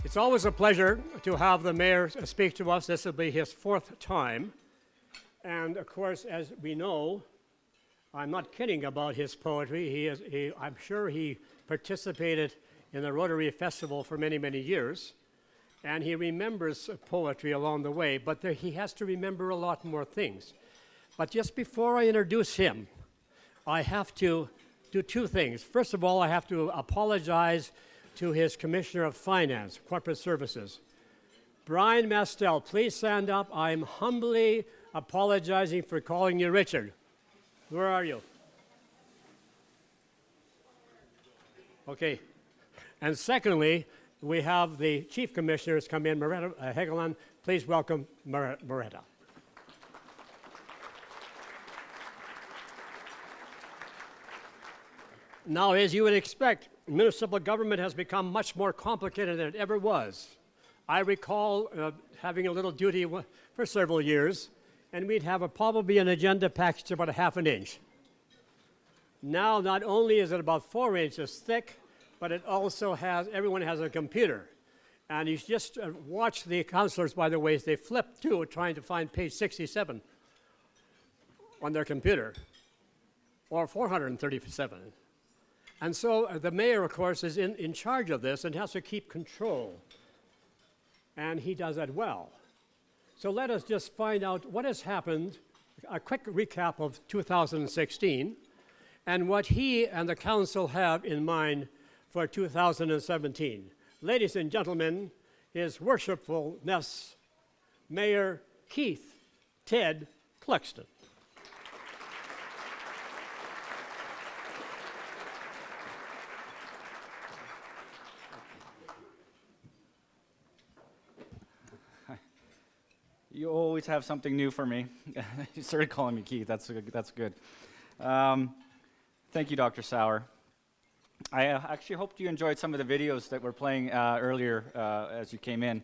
It's always a pleasure to have the mayor speak to us. This will be his fourth time. And of course, as we know, I'm not kidding about his poetry. I'm sure he participated in the Rotary Festival for many, many years. And he remembers poetry along the way, but he has to remember a lot more things. But just before I introduce him, I have to do two things. First of all, I have to apologize to his Commissioner of Finance, Corporate Services. Brian Mastel, please stand up. I'm humbly apologizing for calling you Richard. Where are you? Okay. And secondly, we have the Chief Commissioners come in, Maretta Hegeland. Please welcome Maretta. Now, as you would expect, municipal government has become much more complicated than it ever was. I recall having a little duty for several years, and we'd have probably an agenda package about a half an inch. Now, not only is it about 4 inches thick, but it also everyone has a computer. And you just watch the councillors, by the way, as they flip to trying to find page 67 on their computer, or 437. And so the mayor, of course, is in charge of this and has to keep control. And he does that well. So let us just find out what has happened, a quick recap of 2016, and what he and the council have in mind for 2017. Ladies and gentlemen, His Worshipfulness, Mayor Keith Ted Clugston. You always have something new for me. You started calling me Keith. That's good. Thank you, Dr. Sauer. I actually hoped you enjoyed some of the videos that were playing earlier as you came in.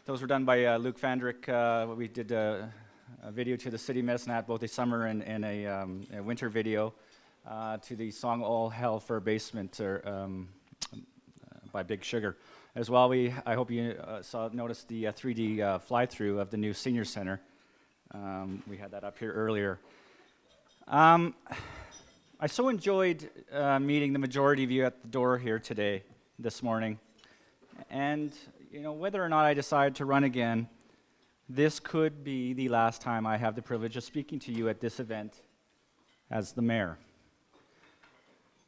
Those were done by Luke Fandrick. We did a video to the City Medicine Hat, both a summer and a winter video, to the song All Hell for a Basement by Big Sugar. As well, I hope you noticed the 3D fly-through of the new senior center. We had that up here earlier. I so enjoyed meeting the majority of you at the door here this morning. And whether or not I decide to run again, this could be the last time I have the privilege of speaking to you at this event as the mayor.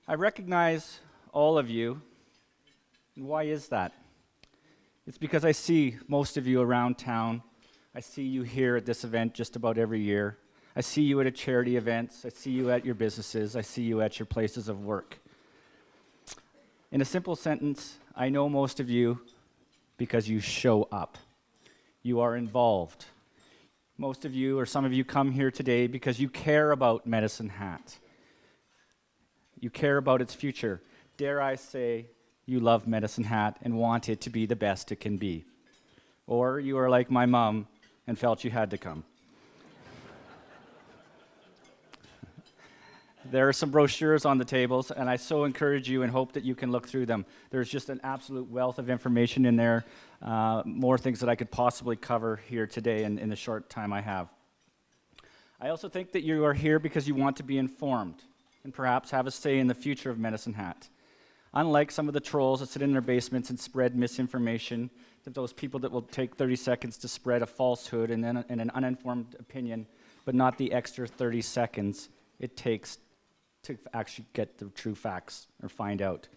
I recognize all of you. Why is that? It's because I see most of you around town. I see you here at this event just about every year. I see you at charity events. I see you at your businesses. I see you at your places of work. In a simple sentence, I know most of you because you show up. You are involved. Most of you, or some of you, come here today because you care about Medicine Hat. You care about its future. Dare I say, you love Medicine Hat and want it to be the best it can be. Or you are like my mom and felt you had to come. There are some brochures on the tables, and I so encourage you and hope that you can look through them. There's just an absolute wealth of information in there, more things that I could possibly cover here today in the short time I have. I also think that you are here because you want to be informed and perhaps have a say in the future of Medicine Hat. Unlike some of the trolls that sit in their basements and spread misinformation, those people that will take 30 seconds to spread a falsehood and then an uninformed opinion, but not the extra 30 seconds it takes to actually get the true facts or find out.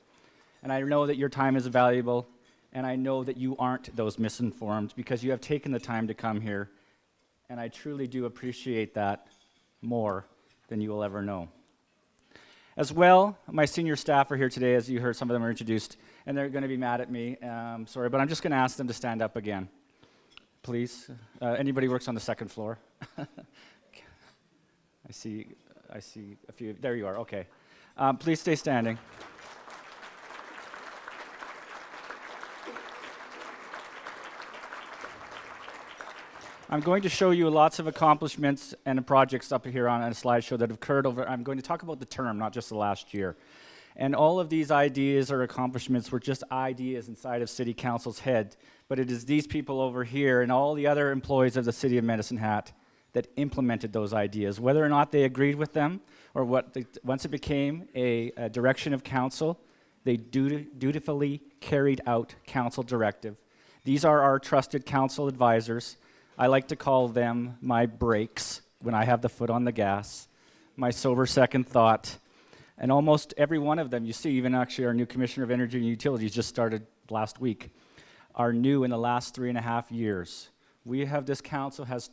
And I know that your time is valuable, and I know that you aren't those misinformed because you have taken the time to come here, and I truly do appreciate that more than you will ever know. As well, my senior staff are here today. As you heard, some of them are introduced, and they're going to be mad at me. Sorry, but I'm just going to ask them to stand up again. Please. Anybody who works on the second floor? I see a few. There you are. Okay. Please stay standing. I'm going to show you lots of accomplishments and projects up here on a slideshow that have occurred over. I'm going to talk about the term, not just the last year. And all of these ideas or accomplishments were just ideas inside of City Council's head. But it is these people over here and all the other employees of the City of Medicine Hat that implemented those ideas. Whether or not they agreed with them, or once it became a direction of council, they dutifully carried out council directive. These are our trusted council advisors. I like to call them my brakes when I have the foot on the gas, my sober second thought. And almost every one of them, you see, even actually our new Commissioner of Energy and Utilities just started last week, are new in the last 3.5 years. This council has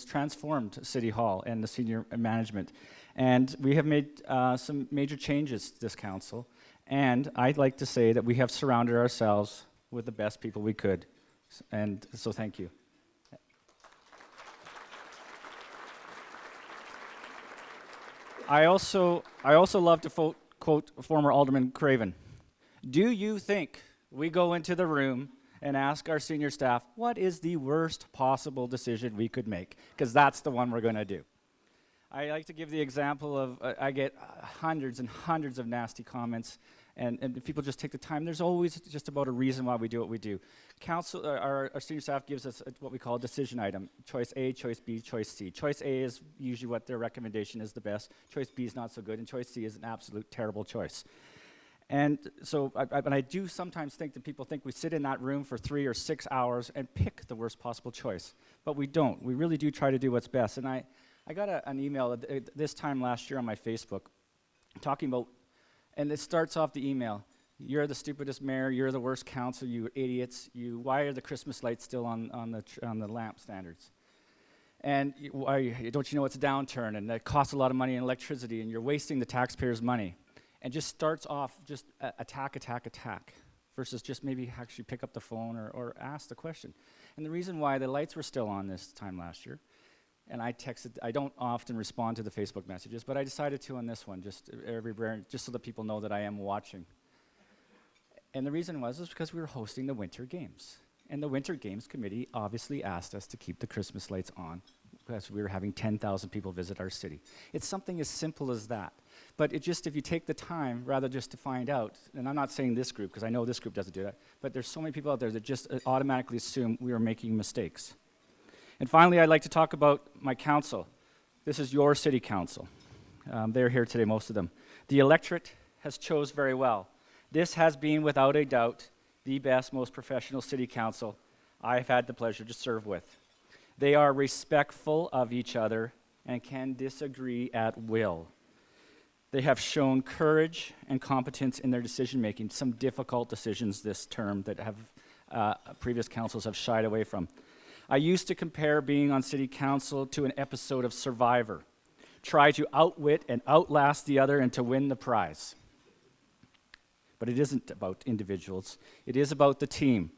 transformed City Hall and the senior management. And we have made some major changes to this council. And I'd like to say that we have surrounded ourselves with the best people we could. And so thank you. I also love to quote former Alderman Craven. Do you think we go into the room and ask our senior staff, what is the worst possible decision we could make? Because that's the one we're going to do. I like to give the example of, I get hundreds and hundreds of nasty comments, and if people just take the time, there's always just about a reason why we do what we do. Council, our senior staff gives us what we call a decision item, choice A, choice B, choice C. Choice A is usually what their recommendation is the best, choice B is not so good, and choice C is an absolute terrible choice. And so I do sometimes think that people think we sit in that room for 3 or 6 hours and pick the worst possible choice, but we don't. We really do try to do what's best. And I got an email this time last year on my Facebook talking about, and it starts off the email, you're the stupidest mayor, you're the worst council, you idiots, why are the Christmas lights still on the lamp standards? And don't you know it's a downturn, and it costs a lot of money in electricity, and you're wasting the taxpayers' money. And just starts off just attack, versus just maybe actually pick up the phone or ask the question. And the reason why the lights were still on this time last year, and I don't often respond to the Facebook messages, but I decided to on this one, just so that people know that I am watching. And the reason was because we were hosting the Winter Games. And the Winter Games Committee obviously asked us to keep the Christmas lights on because we were having 10,000 people visit our city. It's something as simple as that. But if you take the time, rather just to find out, and I'm not saying this group, because I know this group doesn't do that, but there's so many people out there that just automatically assume we are making mistakes. And finally, I'd like to talk about my council. This is your city council. They're here today, most of them. The electorate has chose very well. This has been, without a doubt, the best, most professional city council I've had the pleasure to serve with. They are respectful of each other and can disagree at will. They have shown courage and competence in their decision-making, some difficult decisions this term that previous councils have shied away from. I used to compare being on city council to an episode of Survivor. Try to outwit and outlast the other and to win the prize. But it isn't about individuals. It is about the team.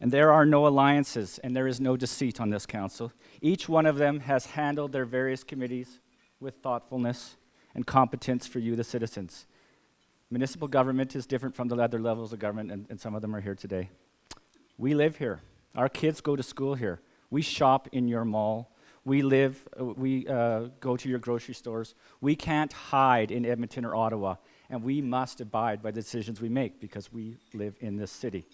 And there are no alliances, and there is no deceit on this council. Each one of them has handled their various committees with thoughtfulness and competence for you, the citizens. Municipal government is different from the other levels of government, and some of them are here today. We live here. Our kids go to school here. We shop in your mall. We go to your grocery stores. We can't hide in Edmonton or Ottawa, and we must abide by the decisions we make because we live in this city.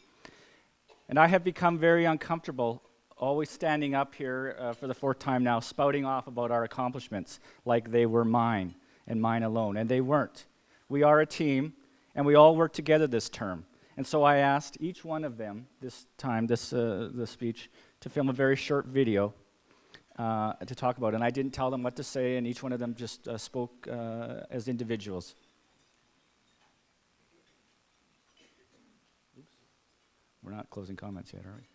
And I have become very uncomfortable always standing up here for the 4th time now, spouting off about our accomplishments like they were mine and mine alone, and they weren't. We are a team, and we all work together this term. And so I asked each one of them this speech, to film a very short video to talk about it. And I didn't tell them what to say, and each one of them just spoke as individuals. Oops. We're not closing comments yet, are we?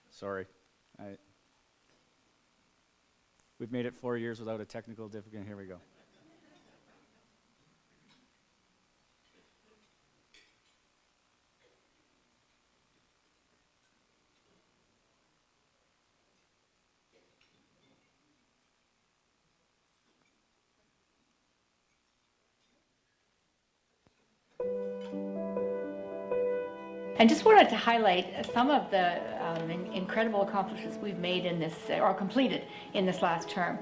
Sorry. We've made it 4 years without a technical difficulty. Here we go. And just wanted to highlight some of the incredible accomplishments we've made in this, or completed in this last term.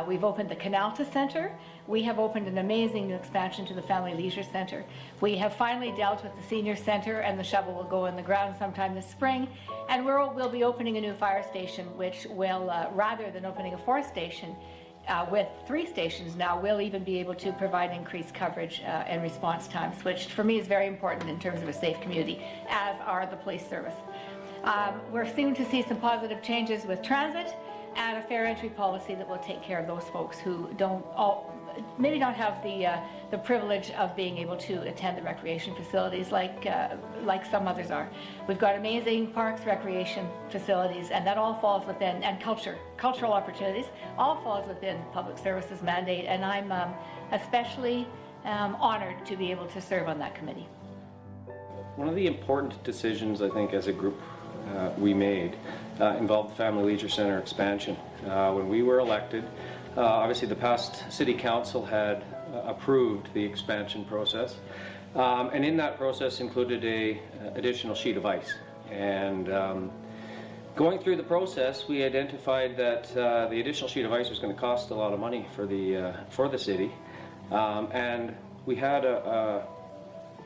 We've opened the Canalta Centre. We have opened an amazing new expansion to the Family Leisure Centre. We have finally dealt with the Senior Centre, and the shovel will go in the ground sometime this spring. And we'll be opening a new fire station, which will, rather than opening a fourth station, with 3 stations now, we'll even be able to provide increased coverage and response times, which for me is very important in terms of a safe community, as are the police service. We're soon to see some positive changes with transit and a fair entry policy that will take care of those folks who maybe don't have the privilege of being able to attend the recreation facilities like some others are. We've got amazing parks, recreation facilities, and that all falls within, and cultural opportunities, all falls within public services mandate, and I'm especially honored to be able to serve on that committee. One of the important decisions, I think, as a group we made involved the Family Leisure Centre expansion. When we were elected, obviously the past City Council had approved the expansion process, and in that process included a additional sheet of ice. And going through the process, we identified that the additional sheet of ice was going to cost a lot of money for the city, and we had a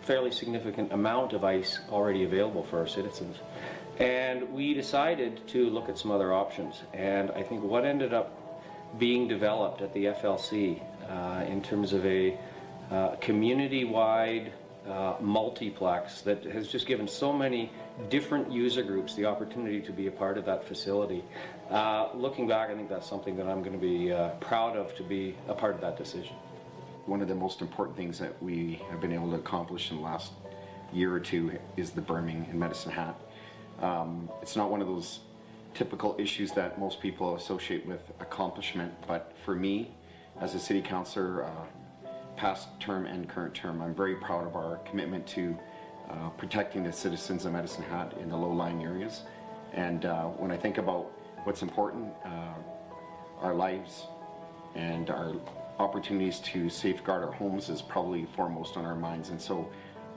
fairly significant amount of ice already available for our citizens. And we decided to look at some other options. And I think what ended up being developed at the FLC in terms of a community-wide multiplex that has just given so many different user groups the opportunity to be a part of that facility. Looking back, I think that's something that I'm going to be proud of, to be a part of that decision. One of the most important things that we have been able to accomplish in the last year or two is the berming in Medicine Hat. It's not one of those typical issues that most people associate with accomplishment, but for me, as a city councillor, past term and current term, I'm very proud of our commitment to protecting the citizens of Medicine Hat in the low-lying areas. And when I think about what's important, our lives and our opportunities to safeguard our homes is probably foremost on our minds. And so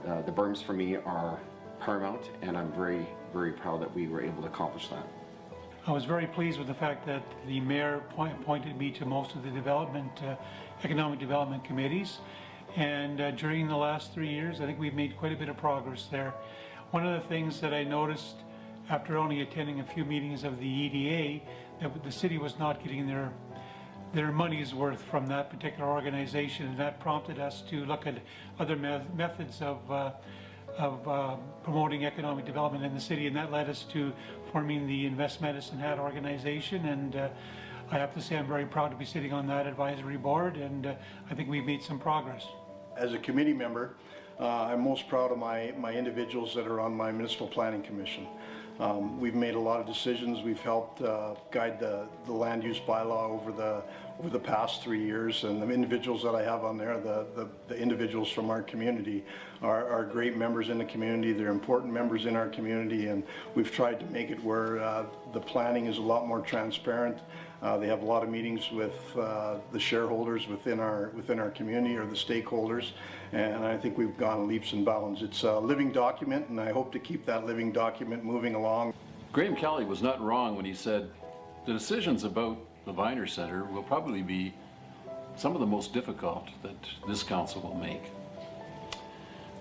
the berms for me are paramount, and I'm very, very proud that we were able to accomplish that. I was very pleased with the fact that the mayor appointed me to most of the economic development committees, and during the last 3 years I think we've made quite a bit of progress there. One of the things that I noticed after only attending a few meetings of the EDA, that the city was not getting their money's worth from that particular organization, and that prompted us to look at other methods of promoting economic development in the city, and that led us to forming the Invest Medicine Hat organization. And I have to say I'm very proud to be sitting on that advisory board, and I think we've made some progress. As a committee member, I'm most proud of my individuals that are on my municipal planning commission. We've made a lot of decisions. We've helped guide the land use bylaw over the past 3 years, and the individuals that I have on there, the individuals from our community, are great members in the community. They're important members in our community, and we've tried to make it where the planning is a lot more transparent. They have a lot of meetings with the shareholders within our community, or the stakeholders, and I think we've gone leaps and bounds. It's a living document, and I hope to keep that living document moving along. Graham Kelly was not wrong when he said the decisions about the Viner Centre will probably be some of the most difficult that this council will make.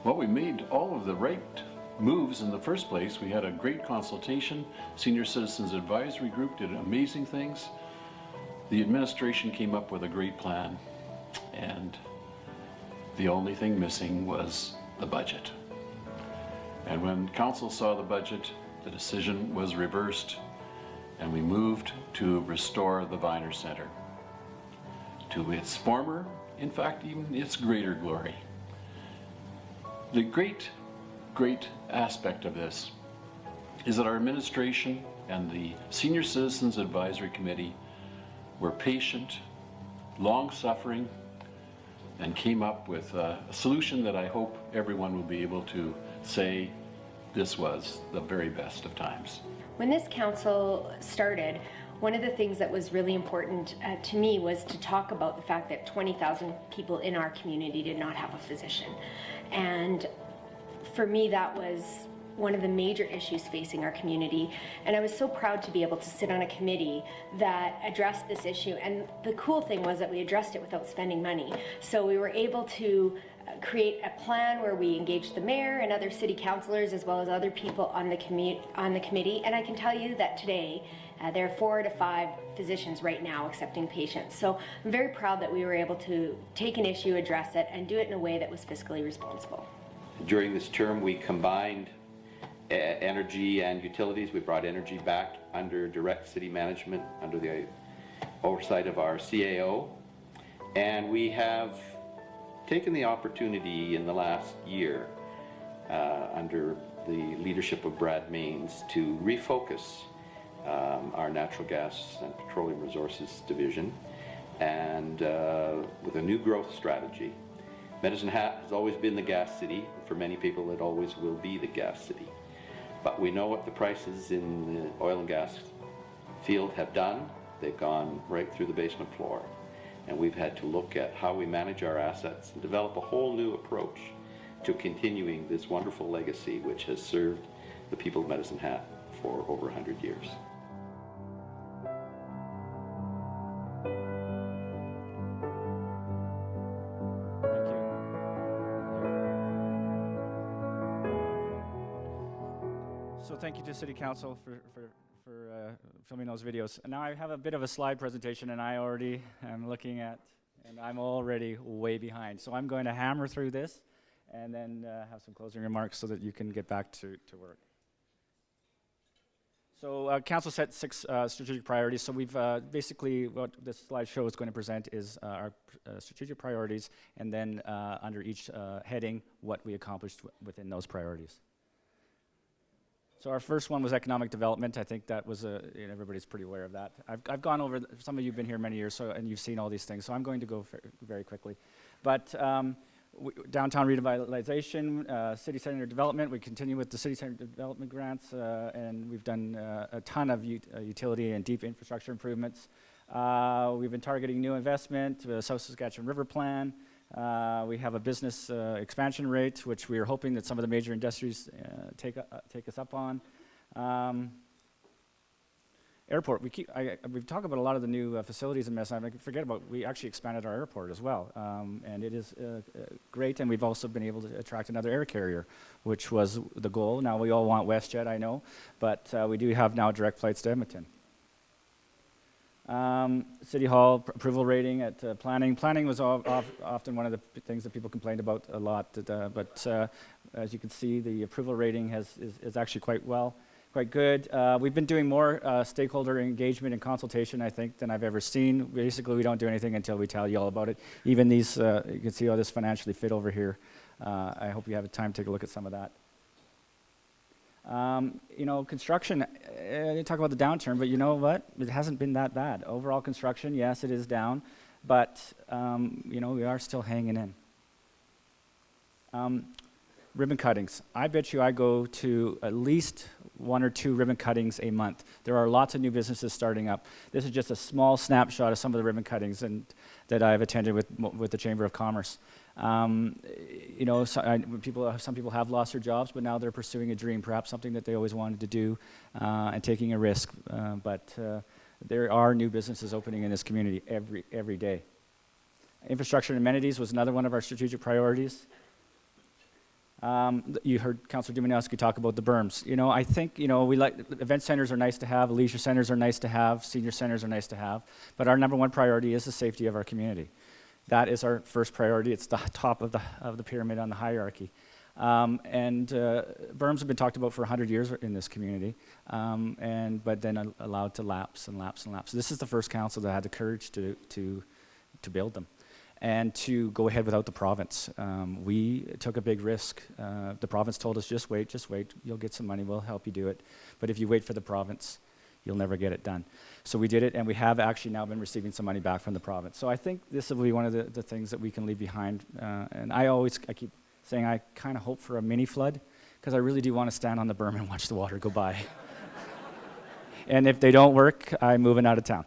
Well, we made all of the right moves in the first place. We had a great consultation. Senior Citizens Advisory Group did amazing things. The administration came up with a great plan, and the only thing missing was the budget. And when council saw the budget, the decision was reversed, and we moved to restore the Viner Centre to its former, in fact, even its greater glory. The great aspect of this is that our administration and the Senior Citizens Advisory Committee were patient, long-suffering, and came up with a solution that I hope everyone will be able to say this was the very best of times. When this council started, one of the things that was really important to me was to talk about the fact that 20,000 people in our community did not have a physician. And for me, that was one of the major issues facing our community. And I was so proud to be able to sit on a committee that addressed this issue. And the cool thing was that we addressed it without spending money. So we were able to create a plan where we engaged the mayor and other city councilors as well as other people on the committee. And I can tell you that today there are 4 to 5 physicians right now accepting patients. So I'm very proud that we were able to take an issue, address it, and do it in a way that was fiscally responsible. During this term, we combined energy and utilities. We brought energy back under direct city management, under the oversight of our CAO. And we have taken the opportunity in the last year, under the leadership of Brad Mains, to refocus our natural gas and petroleum resources division, and with a new growth strategy. Medicine Hat has always been the gas city. For many people, it always will be the gas city. But we know what the prices in the oil and gas field have done. They've gone right through the basement floor. And we've had to look at how we manage our assets and develop a whole new approach to continuing this wonderful legacy which has served the people of Medicine Hat for over 100 years. So thank you to City Council for filming those videos. And now I have a bit of a slide presentation, and I already am looking at, and I'm already way behind. So I'm going to hammer through this, and then have some closing remarks so that you can get back to work. So Council set 6 strategic priorities. So we've basically, what this slideshow is going to present is our strategic priorities, and then under each heading, what we accomplished within those priorities. So our first one was economic development. I think that was everybody's pretty aware of that. I've gone over, some of you have been here many years, and you've seen all these things, so I'm going to go very quickly. But downtown revitalization, city center development, we continue with the city center development grants, and we've done a ton of utility and deep infrastructure improvements. We've been targeting new investment, South Saskatchewan River Plan. We have a business expansion rate, which we are hoping that some of the major industries take us up on. Airport, we've talked about a lot of the new facilities in Medicine. I forget about, we actually expanded our airport as well, and it is great, and we've also been able to attract another air carrier, which was the goal. Now we all want WestJet, I know, but we do have now direct flights to Edmonton. City Hall approval rating at planning. Planning was often one of the things that people complained about a lot, but as you can see, the approval rating is actually quite good. We've been doing more stakeholder engagement and consultation, I think, than I've ever seen. Basically, we don't do anything until we tell you all about it. Even these, you can see all this financially fit over here. I hope you have time to take a look at some of that. Construction, you talk about the downturn, but you know what? It hasn't been that bad. Overall construction, yes, it is down, but, we are still hanging in. Ribbon cuttings. I bet you I go to at least 1 or 2 ribbon cuttings a month. There are lots of new businesses starting up. This is just a small snapshot of some of the ribbon cuttings that I've attended with the Chamber of Commerce. Some people have lost their jobs, but now they're pursuing a dream, perhaps something that they always wanted to do, and taking a risk. But there are new businesses opening in this community every day. Infrastructure and amenities was another one of our strategic priorities. You heard Councillor Dumanowski talk about the berms. I think, we like, event centers are nice to have, leisure centers are nice to have, senior centers are nice to have, but our number one priority is the safety of our community. That is our first priority. It's the top of the pyramid on the hierarchy. Berms have been talked about for 100 years in this community, but then allowed to lapse and lapse and lapse. This is the first council that had the courage to build them and to go ahead without the province. We took a big risk. The province told us, just wait, you'll get some money, we'll help you do it. But if you wait for the province, you'll never get it done. So we did it, and we have actually now been receiving some money back from the province. So I think this will be one of the things that we can leave behind. And I keep saying I kind of hope for a mini flood, because I really do want to stand on the berm and watch the water go by. And if they don't work, I'm moving out of town.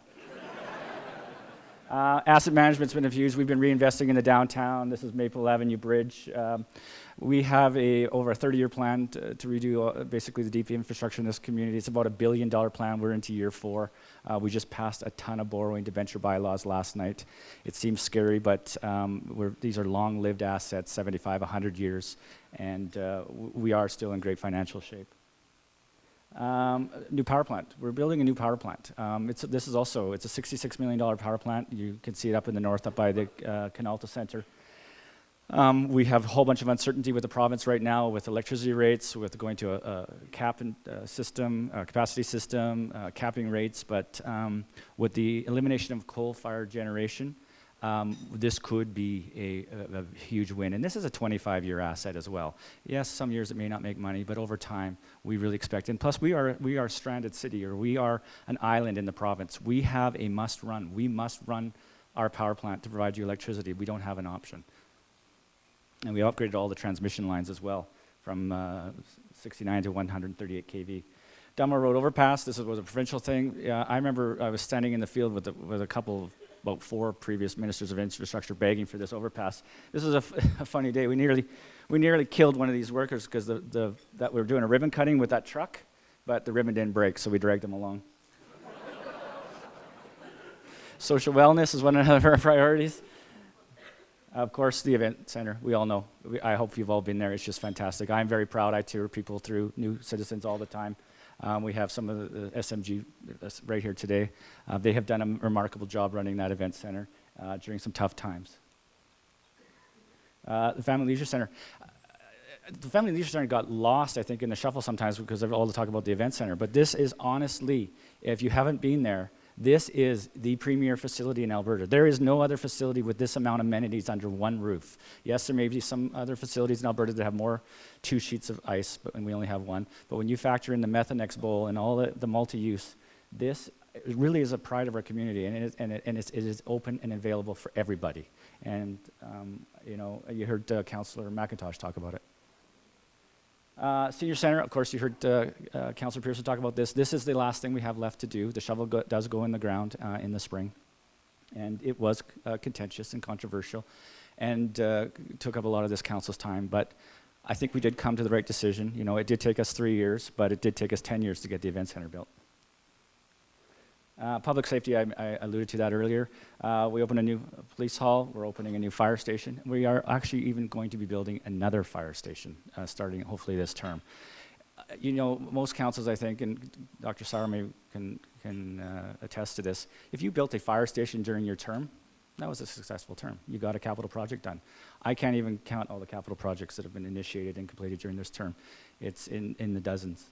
Asset management's been huge. We've been reinvesting in the downtown. This is Maple Avenue Bridge. We have over a 30-year plan to redo basically the deep infrastructure in this community. It's about $1 billion plan. We're into year 4. We just passed a ton of borrowing debenture bylaws last night. It seems scary, but these are long-lived assets, 75, 100 years, and we are still in great financial shape. New power plant. We're building a new power plant. It's a $66 million power plant. You can see it up in the north, up by the Canalta Center. We have a whole bunch of uncertainty with the province right now with electricity rates, with going to a capacity system, capping rates, but with the elimination of coal-fired generation, this could be a huge win. And this is a 25-year asset as well. Yes, some years it may not make money, but over time, we really expect. And plus, we are a stranded city, or we are an island in the province. We have a must run. We must run our power plant to provide you electricity. We don't have an option. And we upgraded all the transmission lines as well, from 69 to 138 kV. Dunmore Road overpass, this was a provincial thing. I remember I was standing in the field with a couple of about 4 previous ministers of infrastructure begging for this overpass. This was a funny day. We nearly killed one of these workers because that we were doing a ribbon cutting with that truck, but the ribbon didn't break, so we dragged them along. Social wellness is one of our priorities. Of course, the event center, we all know. I hope you've all been there. It's just fantastic. I'm very proud. I tour people through, new citizens all the time. We have some of the SMG right here today. They have done a remarkable job running that event center during some tough times. The Family Leisure Center. The Family Leisure Center got lost, I think, in the shuffle sometimes because of all the talk about the event center. But this is honestly, if you haven't been there, this is the premier facility in Alberta. There is no other facility with this amount of amenities under one roof. Yes, there may be some other facilities in Alberta that have 2 sheets of ice, and we only have 1. But when you factor in the Methanex Bowl and all the multi-use, this really is a pride of our community, and it is open and available for everybody. And you heard Councillor McIntosh talk about it. Senior Center, of course, you heard Councillor Pearson talk about this. This is the last thing we have left to do. The shovel does go in the ground in the spring. And it was contentious and controversial and took up a lot of this council's time. But I think we did come to the right decision. It did take us 3 years, but it did take us 10 years to get the event center built. Public safety, I alluded to that earlier. We opened a new police hall. We're opening a new fire station. We are actually even going to be building another fire station starting hopefully this term. Most councils, I think, and Dr. Sauer can attest to this, if you built a fire station during your term, that was a successful term. You got a capital project done. I can't even count all the capital projects that have been initiated and completed during this term. It's in the dozens.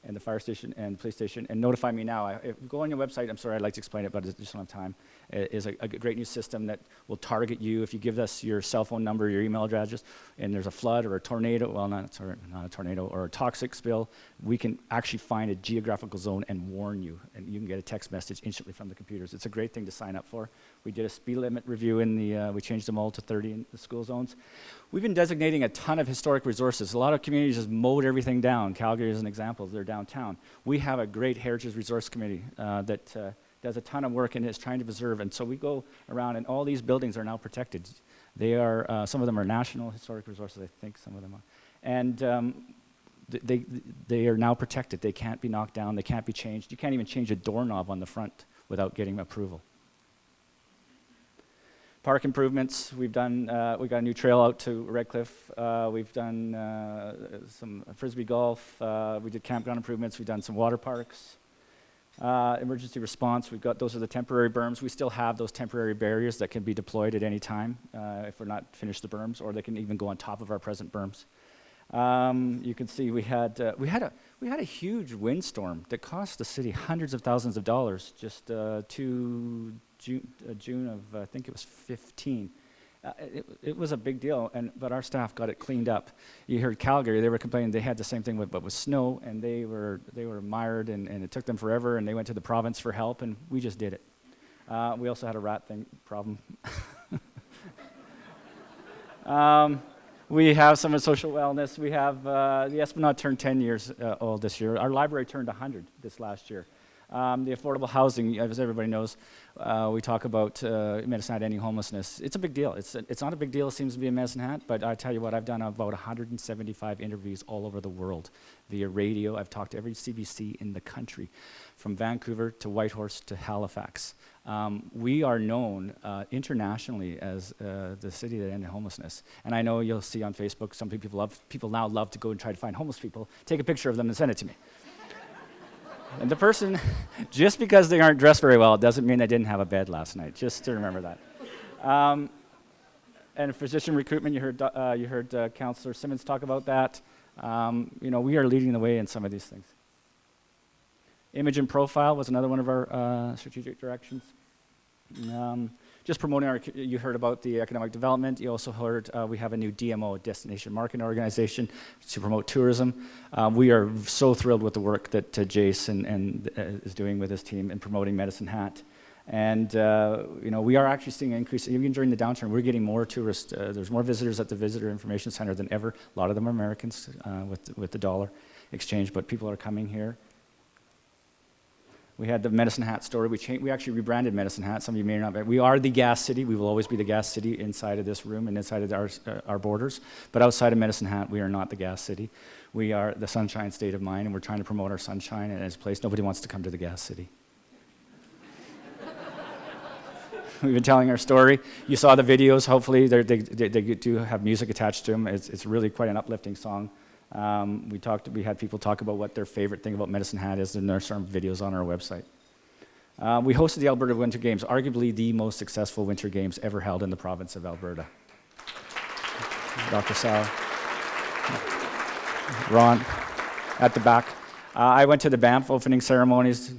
And the fire station and police station, and Notify Me Now. If you go on your website, I'm sorry, I'd like to explain it, but I just don't have time. It is a great new system that will target you. If you give us your cell phone number, your email address, and there's a flood or a tornado, well, not a tornado, or a toxic spill, we can actually find a geographical zone and warn you, and you can get a text message instantly from the computers. It's a great thing to sign up for. We did a speed limit review we changed them all to 30 in the school zones. We've been designating a ton of historic resources. A lot of communities just mowed everything down. Calgary is an example. They're downtown. We have a great heritage resource committee that does a ton of work and is trying to preserve. And so we go around, and all these buildings are now protected. They are, some of them are national historic resources, I think some of them are. And they are now protected. They can't be knocked down. They can't be changed. You can't even change a doorknob on the front without getting approval. Park improvements, we got a new trail out to Redcliffe. We've done some frisbee golf. We did campground improvements. We've done some water parks. Emergency response, those are the temporary berms. We still have those temporary barriers that can be deployed at any time if we're not finished the berms, or they can even go on top of our present berms. You can see we had a huge windstorm that cost the city hundreds of thousands of dollars just June of, I think it was 15. It was a big deal, but our staff got it cleaned up. You heard Calgary, they were complaining they had the same thing but with snow, and they were mired, and it took them forever, and they went to the province for help, and we just did it. We also had a rat problem. We have some social wellness. We have, the Esplanade turned 10 years old this year. Our library turned 100 this last year. The affordable housing, as everybody knows, we talk about Medicine Hat ending homelessness. It's a big deal. It's not a big deal, it seems to be in Medicine Hat, but I tell you what, I've done about 175 interviews all over the world via radio. I've talked to every CBC in the country, from Vancouver to Whitehorse to Halifax. We are known internationally as the city that ended homelessness. And I know you'll see on Facebook, some people now love to go and try to find homeless people, take a picture of them and send it to me. And the person, just because they aren't dressed very well, doesn't mean they didn't have a bed last night, just to remember that. And physician recruitment, you heard Councillor Simmons talk about that. We are leading the way in some of these things. Image and profile was another one of our strategic directions. Just promoting you heard about the economic development. You also heard we have a new DMO, Destination Marketing Organization, to promote tourism. We are so thrilled with the work that Jason is doing with his team in promoting Medicine Hat. And we are actually seeing an increase, even during the downturn, we're getting more tourists. There's more visitors at the Visitor Information Center than ever. A lot of them are Americans with the dollar exchange, but people are coming here. We had the Medicine Hat story. We actually rebranded Medicine Hat. Some of you may not know. We are the gas city. We will always be the gas city inside of this room and inside of our borders. But outside of Medicine Hat, we are not the gas city. We are the sunshine state of mind, and we're trying to promote our sunshine in its place. Nobody wants to come to the gas city. We've been telling our story. You saw the videos. Hopefully, they do have music attached to them. It's really quite an uplifting song. We had people talk about what their favorite thing about Medicine Hat is, and there's some videos on our website. We hosted the Alberta Winter Games, arguably the most successful winter games ever held in the province of Alberta. Dr. Sal, Ron, at the back. I went to the Banff opening ceremonies,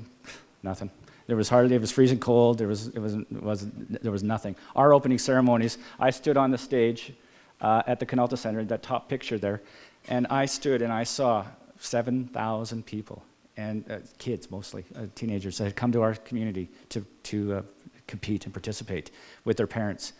nothing. It was freezing cold, there was nothing. Our opening ceremonies, I stood on the stage at the Canalta Centre, that top picture there, and I stood and I saw 7,000 people, and kids mostly, teenagers that had come to our community to compete and participate with their parents.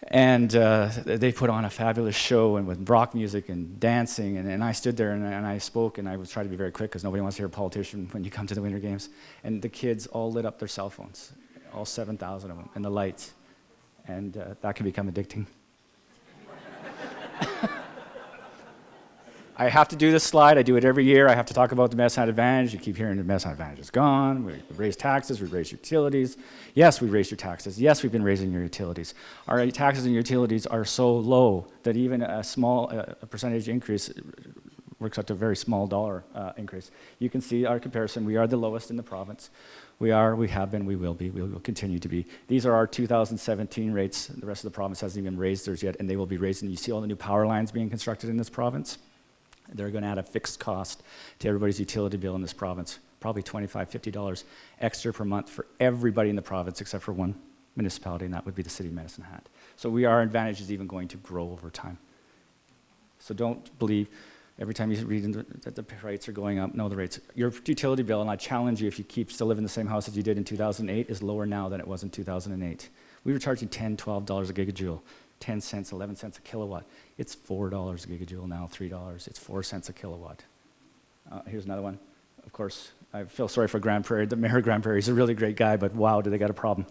And they put on a fabulous show, and with rock music and dancing, and I stood there and I spoke, and I was trying to be very quick because nobody wants to hear a politician when you come to the Winter Games. And the kids all lit up their cell phones, all 7,000 of them, and the lights. And that can become addicting. I have to do this slide. I do it every year. I have to talk about the Medicine Hat Advantage. You keep hearing the Medicine Hat Advantage is gone. We've raised taxes. We've raised utilities. Yes, we've raised your taxes. Yes, we've been raising your utilities. Our taxes and utilities are so low that even a small percentage increase works out to a very small dollar increase. You can see our comparison. We are the lowest in the province. We have been, we will be, we will continue to be. These are our 2017 rates. The rest of the province hasn't even raised theirs yet, and they will be raising. You see all the new power lines being constructed in this province? They're going to add a fixed cost to everybody's utility bill in this province, probably $25, $50 extra per month for everybody in the province except for one municipality, and that would be the city of Medicine Hat. So our advantage is even going to grow over time. So don't believe every time you read that the rates are going up. No, the rates. Your utility bill, and I challenge you, if you keep still living in the same house as you did in 2008, is lower now than it was in 2008. We were charging $10, $12 a gigajoule. 10 cents, 11 cents a kilowatt. It's $4 a gigajoule now, $3. It's 4 cents a kilowatt. Here's another one. Of course, I feel sorry for Grand Prairie. The mayor of Grand Prairie is a really great guy, but wow, do they got a problem.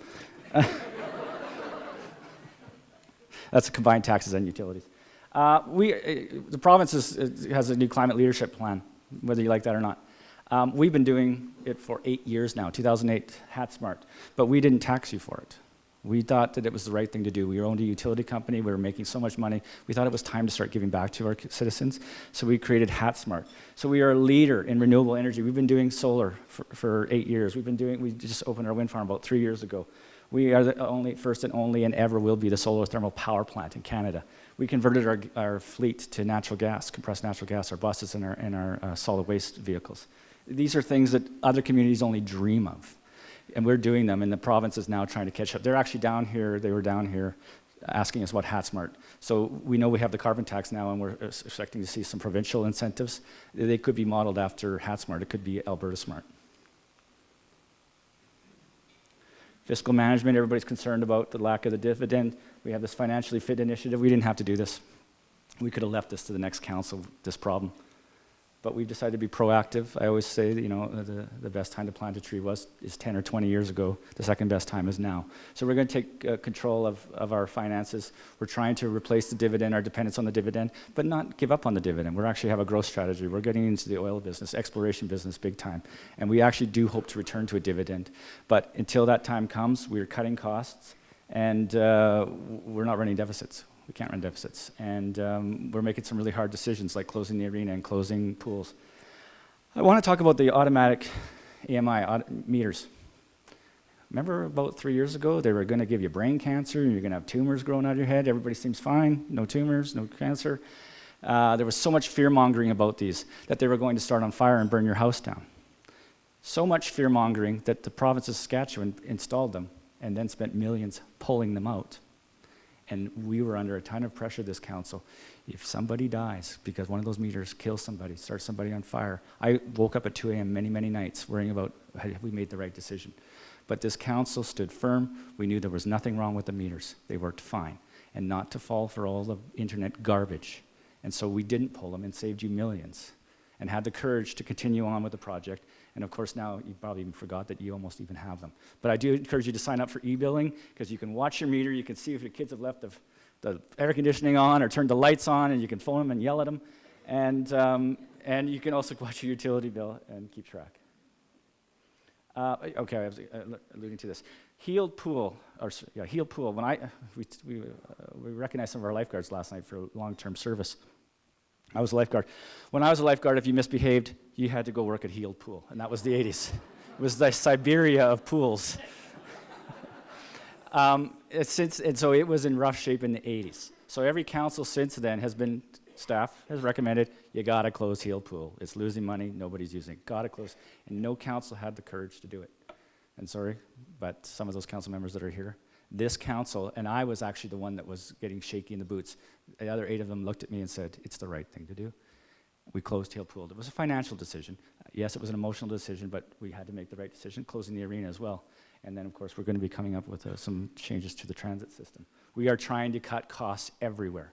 That's combined taxes and utilities. The province has a new climate leadership plan, whether you like that or not. We've been doing it for 8 years now, 2008, HatSmart, but we didn't tax you for it. We thought that it was the right thing to do. We owned a utility company. We were making so much money. We thought it was time to start giving back to our citizens. So we created HatSmart. So we are a leader in renewable energy. We've been doing solar for 8 years. We just opened our wind farm about 3 years ago. We are the first and only and ever will be the solar thermal power plant in Canada. We converted our fleet to natural gas, compressed natural gas, our buses and our solid waste vehicles. These are things that other communities only dream of. And we're doing them, and the province is now trying to catch up. They're actually down here, they were down here asking us about HatSmart. So we know we have the carbon tax now, and we're expecting to see some provincial incentives. They could be modeled after HatSmart. It could be Alberta Smart. Fiscal management, everybody's concerned about the lack of the dividend. We have this financially fit initiative. We didn't have to do this. We could have left this to the next council, this problem. but we've decided to be proactive. I always say, you know, the best time to plant a tree is 10 or 20 years ago. The second best time is now. So we're going to take control of our finances. We're trying to replace the dividend, our dependence on the dividend, but not give up on the dividend. We actually have a growth strategy. We're getting into the oil business, exploration business big time, and we actually do hope to return to a dividend. But until that time comes, we're cutting costs, and we're not running deficits. We can't run deficits. And we're making some really hard decisions, like closing the arena and closing pools. I want to talk about the automatic AMI meters. Remember about 3 years ago, they were going to give you brain cancer, and you're going to have tumors growing out of your head. Everybody seems fine. No tumors, no cancer. There was so much fear-mongering about these that they were going to start on fire and burn your house down. So much fear-mongering that the province of Saskatchewan installed them and then spent millions pulling them out. And we were under a ton of pressure, this council. If somebody dies because one of those meters kills somebody, starts somebody on fire. I woke up at 2 a.m. many nights worrying about, have we made the right decision? But this council stood firm. We knew there was nothing wrong with the meters. They worked fine. And not to fall for all the internet garbage. And so we didn't pull them and saved you millions. And had the courage to continue on with the project. And of course now you probably even forgot that you almost even have them. But I do encourage you to sign up for e-billing, because you can watch your meter, you can see if your kids have left the air conditioning on or turned the lights on, and you can phone them and yell at them. And you can also watch your utility bill and keep track. Okay, I was alluding to this. Healed pool. When we recognized some of our lifeguards last night for long-term service. I was a lifeguard. When I was a lifeguard, if you misbehaved, you had to go work at Healed Pool, and that was the 80s. It was the Siberia of pools. And so it was in rough shape in the 80s. So every council since then staff has recommended, you gotta close Healed Pool. It's losing money, nobody's using it. Gotta close. And no council had the courage to do it. And sorry, but some of those council members that are here, this council, and I was actually the one that was getting shaky in the boots. The other 8 of them looked at me and said, it's the right thing to do. We closed Healed Pool. It was a financial decision. Yes, it was an emotional decision, but we had to make the right decision, closing the arena as well. And then, of course, we're going to be coming up with some changes to the transit system. We are trying to cut costs everywhere.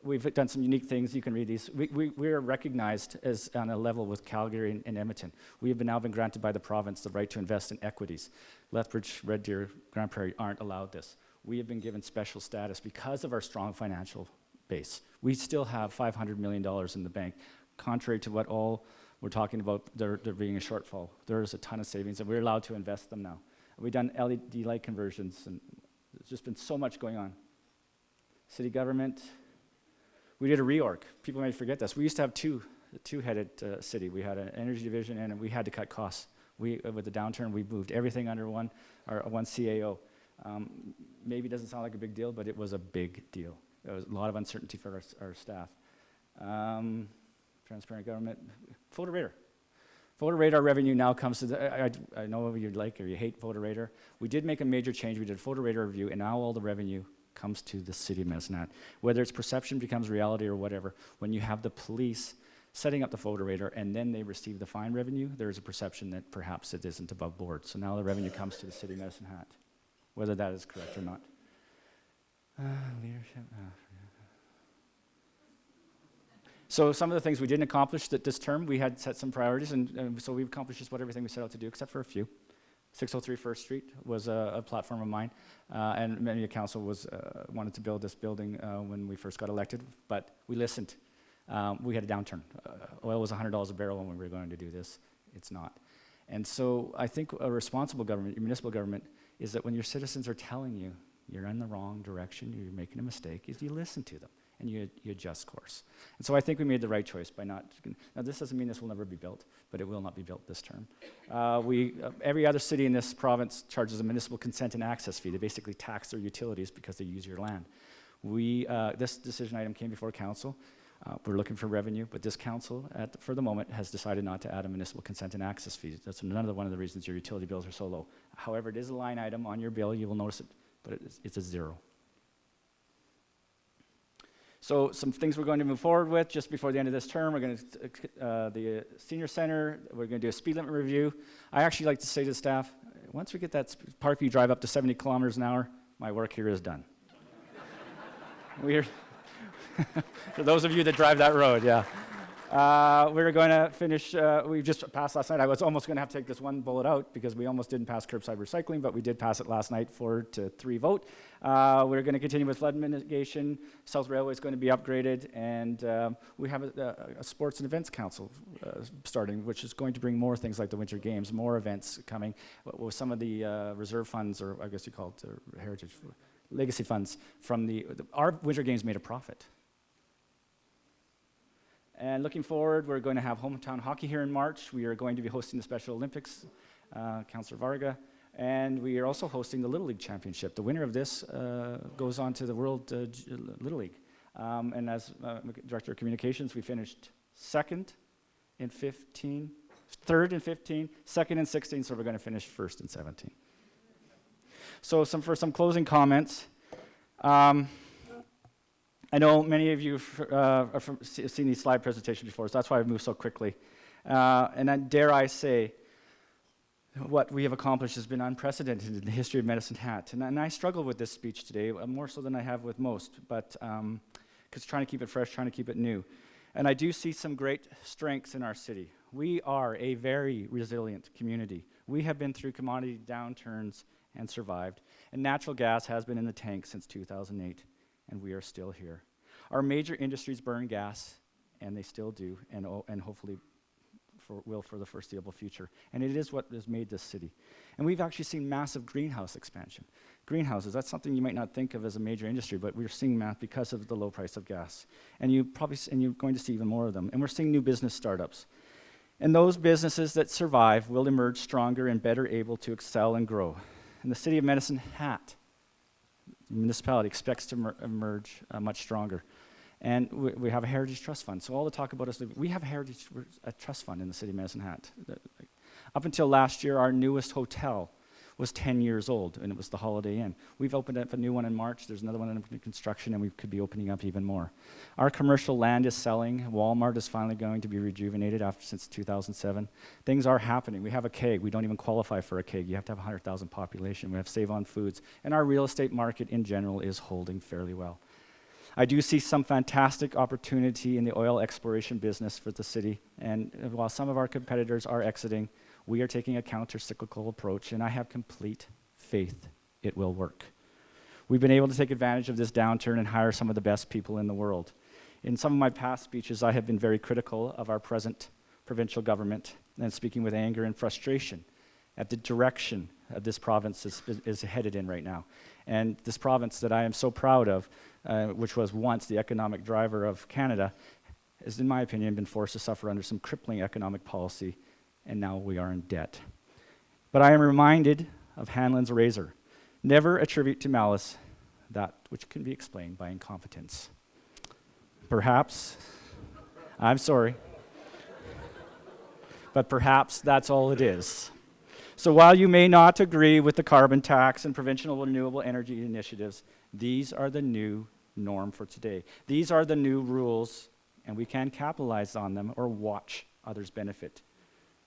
We've done some unique things. You can read these. We are recognized as on a level with Calgary and Edmonton. We have now been granted by the province the right to invest in equities. Lethbridge, Red Deer, Grand Prairie aren't allowed this. We have been given special status because of our strong financial base. We still have $500 million in the bank. Contrary to what all we're talking about, there being a shortfall. There is a ton of savings, and we're allowed to invest them now. We've done LED light conversions, and there's just been so much going on. City government. We did a reorg. People may forget this. We used to have a two-headed city. We had an energy division, and we had to cut costs. With the downturn, we moved everything under one CAO. Maybe it doesn't sound like a big deal, but it was a big deal. There was a lot of uncertainty for our staff. Transparent government. Voter radar. Voter radar revenue now comes to I know you like or you hate voter radar. We did make a major change. We did a voter radar review, and now all the revenue comes to the city of Medicine Hat. Whether it's perception becomes reality or whatever, when you have the police setting up the voter radar and then they receive the fine revenue, there is a perception that perhaps it isn't above board. So now the revenue comes to the city of Medicine Hat, whether that is correct or not. Leadership. So some of the things we didn't accomplish this term, we had set some priorities, and so we've accomplished just about everything we set out to do, except for a few. 603 First Street was a platform of mine, and many of the council wanted to build this building when we first got elected, but we listened. We had a downturn. Oil was $100 a barrel when we were going to do this. It's not. And so I think a responsible government, a municipal government, is that when your citizens are telling you you're in the wrong direction, you're making a mistake, is you listen to them and you adjust course. And so I think we made the right choice by not. Now this doesn't mean this will never be built, but it will not be built this term. Every other city in this province charges a municipal consent and access fee. They basically tax their utilities because they use your land. This decision item came before council. We're looking for revenue, but this council, for the moment, has decided not to add a municipal consent and access fee. That's another one of the reasons your utility bills are so low. However, it is a line item on your bill. You will notice it, but it's a zero. So some things we're going to move forward with just before the end of this term. We're going to the senior center. We're going to do a speed limit review. I actually like to say to the staff, once we get that Parkview Drive up to 70 kilometers an hour, my work here is done. For those of you that drive that road, yeah. We're going to finish, we just passed last night. I was almost going to have to take this one bullet out because we almost didn't pass curbside recycling, but we did pass it last night 4-3 vote. We're going to continue with flood mitigation. South Railway is going to be upgraded, and we have a sports and events council starting, which is going to bring more things like the Winter Games, more events coming with some of the reserve funds, or I guess you call it heritage legacy funds from our Winter Games made a profit. And looking forward, we're going to have hometown hockey here in March. We are going to be hosting the Special Olympics, Councillor Varga, and we are also hosting the Little League Championship. The winner of this goes on to the World Little League. And as Director of Communications, we finished second in 15, third in 15, second in 16, so we're going to finish first in 17. So for some closing comments, I know many of you have seen these slide presentations before, so that's why I've moved so quickly. And then dare I say, what we have accomplished has been unprecedented in the history of Medicine Hat. And I struggle with this speech today, more so than I have with most, but because trying to keep it fresh, trying to keep it new. And I do see some great strengths in our city. We are a very resilient community. We have been through commodity downturns and survived. And natural gas has been in the tank since 2008. And we are still here. Our major industries burn gas, and they still do, and hopefully will for the foreseeable future. And it is what has made this city. And we've actually seen massive greenhouse expansion. Greenhouses, that's something you might not think of as a major industry, but we're seeing that because of the low price of gas. And you're going to see even more of them. And we're seeing new business startups. And those businesses that survive will emerge stronger and better able to excel and grow. And the city of Medicine Hat, the municipality, expects to emerge much stronger. And we have a Heritage Trust Fund. So all the talk about us, we have a trust fund in the city of Medicine Hat. Up until last year, our newest hotel was 10 years old, and it was the Holiday Inn. We've opened up a new one in March. There's another one in construction, and we could be opening up even more. Our commercial land is selling. Walmart is finally going to be rejuvenated since 2007. Things are happening. We have a KEG. We don't even qualify for a KEG. You have to have 100,000 population. We have Save on Foods. And our real estate market in general is holding fairly well. I do see some fantastic opportunity in the oil exploration business for the city. And while some of our competitors are exiting, we are taking a counter-cyclical approach, and I have complete faith it will work. We've been able to take advantage of this downturn and hire some of the best people in the world. In some of my past speeches, I have been very critical of our present provincial government and speaking with anger and frustration at the direction this province is headed in right now. And this province that I am so proud of, which was once the economic driver of Canada, has, in my opinion, been forced to suffer under some crippling economic policy, and now we are in debt. But I am reminded of Hanlon's razor. Never attribute to malice that which can be explained by incompetence. Perhaps, I'm sorry, but perhaps that's all it is. So while you may not agree with the carbon tax and provincial renewable energy initiatives, these are the new norm for today. These are the new rules, and we can capitalize on them or watch others benefit.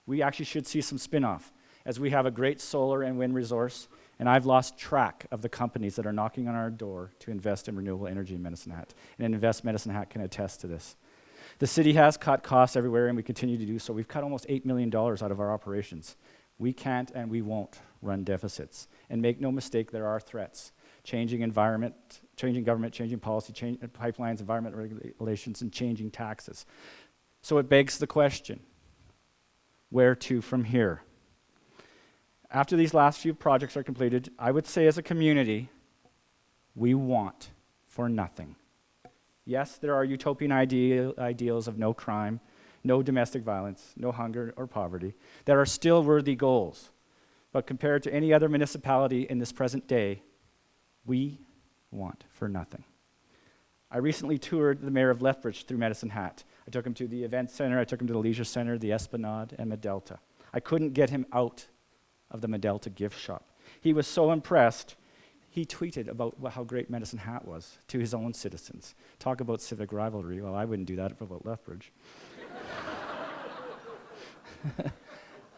We actually should see some spin-off, as we have a great solar and wind resource, and I've lost track of the companies that are knocking on our door to invest in renewable energy in Medicine Hat. And Invest Medicine Hat can attest to this. The city has cut costs everywhere, and we continue to do so. We've cut almost $8 million out of our operations. We can't and we won't run deficits. And make no mistake, there are threats. Changing environment, changing government, changing policy, pipelines, environment regulations, and changing taxes. So it begs the question, where to from here? After these last few projects are completed, I would say as a community, we want for nothing. Yes, there are utopian ideals of no crime, no domestic violence, no hunger or poverty, that are still worthy goals. But compared to any other municipality in this present day, we want for nothing. I recently toured the mayor of Lethbridge through Medicine Hat. I took him to the event center, I took him to the leisure center, the Esplanade, and Medelta. I couldn't get him out of the Medelta gift shop. He was so impressed, he tweeted about how great Medicine Hat was to his own citizens. Talk about civic rivalry. Well, I wouldn't do that about Lethbridge.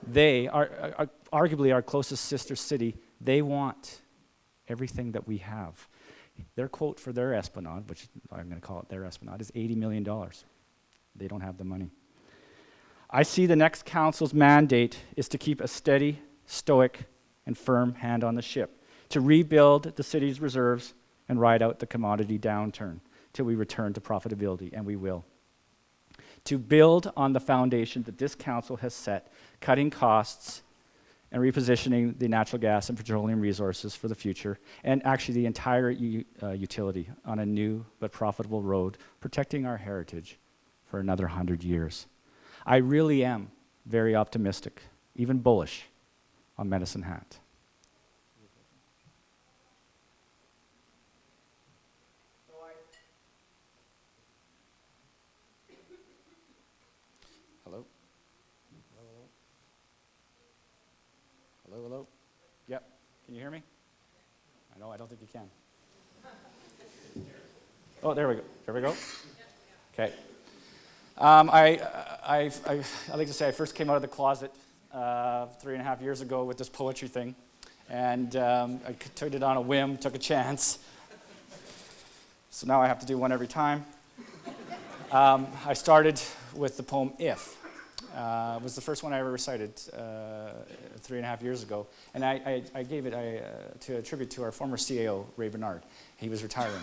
They are arguably our closest sister city. They want everything that we have. Their quote for their esplanade, which I'm going to call it their esplanade, is $80 million. They don't have the money. I see the next council's mandate is to keep a steady, stoic, and firm hand on the ship, to rebuild the city's reserves and ride out the commodity downturn till we return to profitability, and we will. To build on the foundation that this council has set, cutting costs and repositioning the natural gas and petroleum resources for the future, and actually the entire utility on a new but profitable road, protecting our heritage for another 100 years. I really am very optimistic, even bullish, on Medicine Hat. Hello? Hello, hello? Yep. Can you hear me? I know, I don't think you can. Oh, there we go. There we go. Okay. I like to say I first came out of the closet 3.5 years ago with this poetry thing, and I took it on a whim, took a chance. So now I have to do one every time. I started with the poem If. It was the first one I ever recited 3.5 years ago, and I gave it to a tribute to our former CAO, Ray Bernard. He was retiring.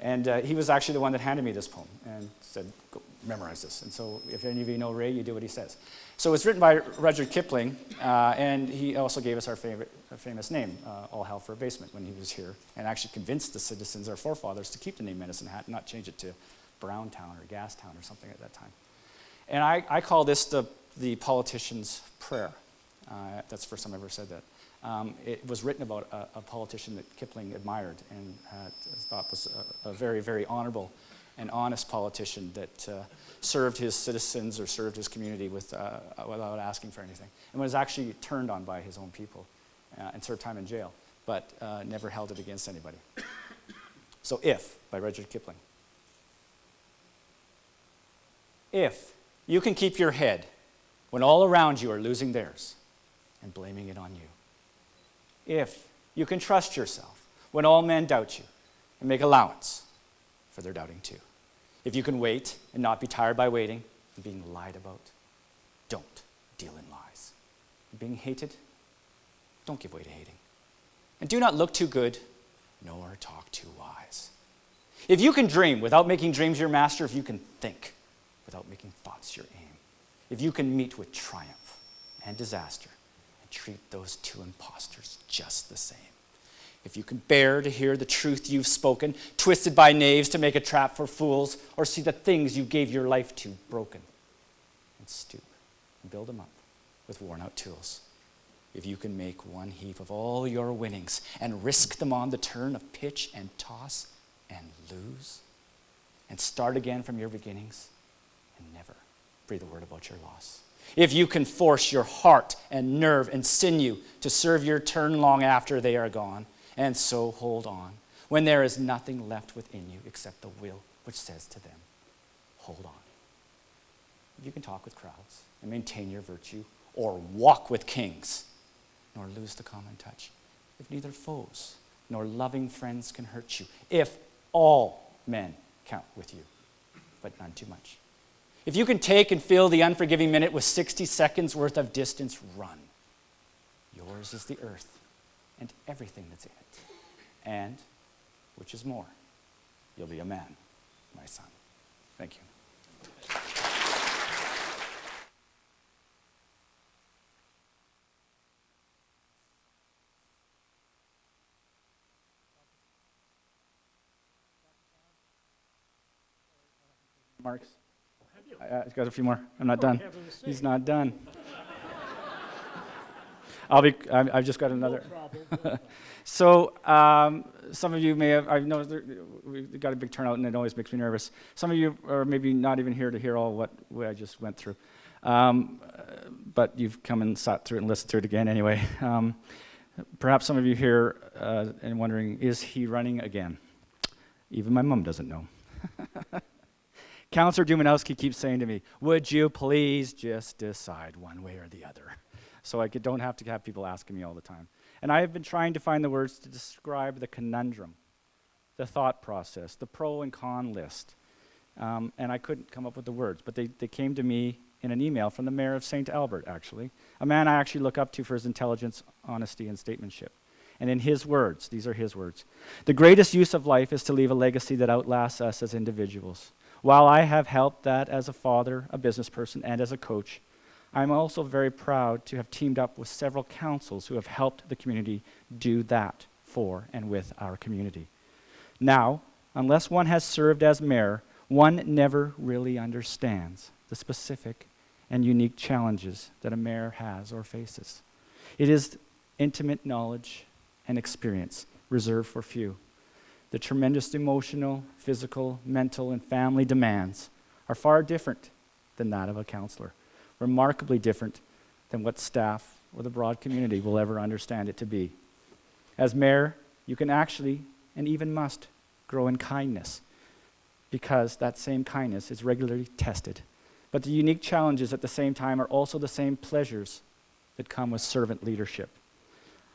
And he was actually the one that handed me this poem and said, go memorize this. And so if any of you know Ray, you do what he says. So it's written by Rudyard Kipling, and he also gave us our famous name, All Hell for a Basement, when he was here, and actually convinced the citizens, our forefathers, to keep the name Medicine Hat and not change it to Browntown or Gastown or something at that time. And I call this the politician's prayer. That's the first time I ever said that. It was written about a politician that Kipling admired and thought was a very, very honorable and honest politician that served his citizens or served his community without asking for anything, and was actually turned on by his own people and served time in jail, but never held it against anybody. So If, by Rudyard Kipling. If you can keep your head when all around you are losing theirs and blaming it on you. If you can trust yourself when all men doubt you and make allowance for their doubting too. If you can wait and not be tired by waiting and being lied about, don't deal in lies. And being hated, don't give way to hating. And do not look too good, nor talk too wise. If you can dream without making dreams your master, if you can think without making thoughts your aim, if you can meet with triumph and disaster and treat those two impostors just the same, if you can bear to hear the truth you've spoken, twisted by knaves to make a trap for fools, or see the things you gave your life to broken, and stoop and build them up with worn-out tools, if you can make one heap of all your winnings and risk them on the turn of pitch and toss and lose, and start again from your beginnings and never breathe a word about your loss. If you can force your heart and nerve and sinew to serve your turn long after they are gone, and so hold on when there is nothing left within you except the will which says to them, hold on. If you can talk with crowds and maintain your virtue, or walk with kings, nor lose the common touch, if neither foes nor loving friends can hurt you, if all men count with you, but none too much. If you can take and fill the unforgiving minute with 60 seconds worth of distance run, yours is the earth and everything that's in it. And, which is more, you'll be a man, my son. Thank you. Marks. I've got a few more. I'm not done. He's not done. I've just got another. So some of you may have, I know we've got a big turnout and it always makes me nervous. Some of you are maybe not even here to hear all what I just went through. But you've come and sat through it and listened through it again anyway. Perhaps some of you here and wondering, is he running again? Even my mom doesn't know. Councillor Dumanowski keeps saying to me, would you please just decide one way or the other? So I don't have to have people asking me all the time. And I have been trying to find the words to describe the conundrum the thought process, the pro and con list. And I couldn't come up with the words, but they came to me in an email from the mayor of St. Albert, actually, a man I actually look up to for his intelligence, honesty, and statesmanship. And in his words, these are his words, "The greatest use of life is to leave a legacy that outlasts us as individuals. While I have helped that as a father, a business person, and as a coach, I'm also very proud to have teamed up with several councils who have helped the community do that for and with our community. Now, unless one has served as mayor, one never really understands the specific and unique challenges that a mayor has or faces. It is intimate knowledge and experience reserved for few. The tremendous emotional, physical, mental, and family demands are far different than that of a counselor, remarkably different than what staff or the broad community will ever understand it to be. As mayor, you can actually, and even must, grow in kindness, because that same kindness is regularly tested. But the unique challenges at the same time are also the same pleasures that come with servant leadership.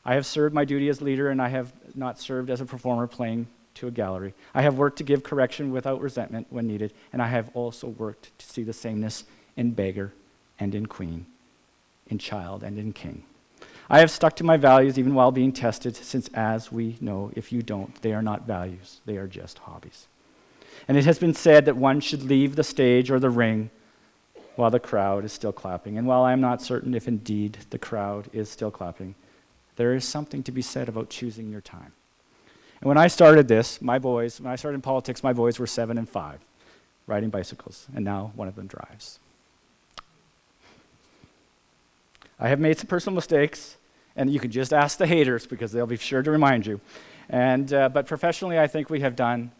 I have served my duty as leader, and I have not served as a performer playing to a gallery. I have worked to give correction without resentment when needed, and I have also worked to see the sameness in beggar and in queen, in child and in king. I have stuck to my values even while being tested, since as we know, if you don't, they are not values, they are just hobbies. And it has been said that one should leave the stage or the ring while the crowd is still clapping. And while I am not certain if indeed the crowd is still clapping, there is something to be said about choosing your time. And when I started this, when I started in politics, my boys were 7 and 5, riding bicycles, and now one of them drives. I have made some personal mistakes, and you can just ask the haters because they'll be sure to remind you. But professionally, I think we have done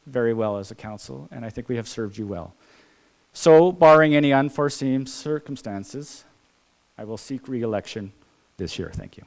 very well as a council, and I think we have served you well. So, barring any unforeseen circumstances, I will seek re-election this year. Thank you.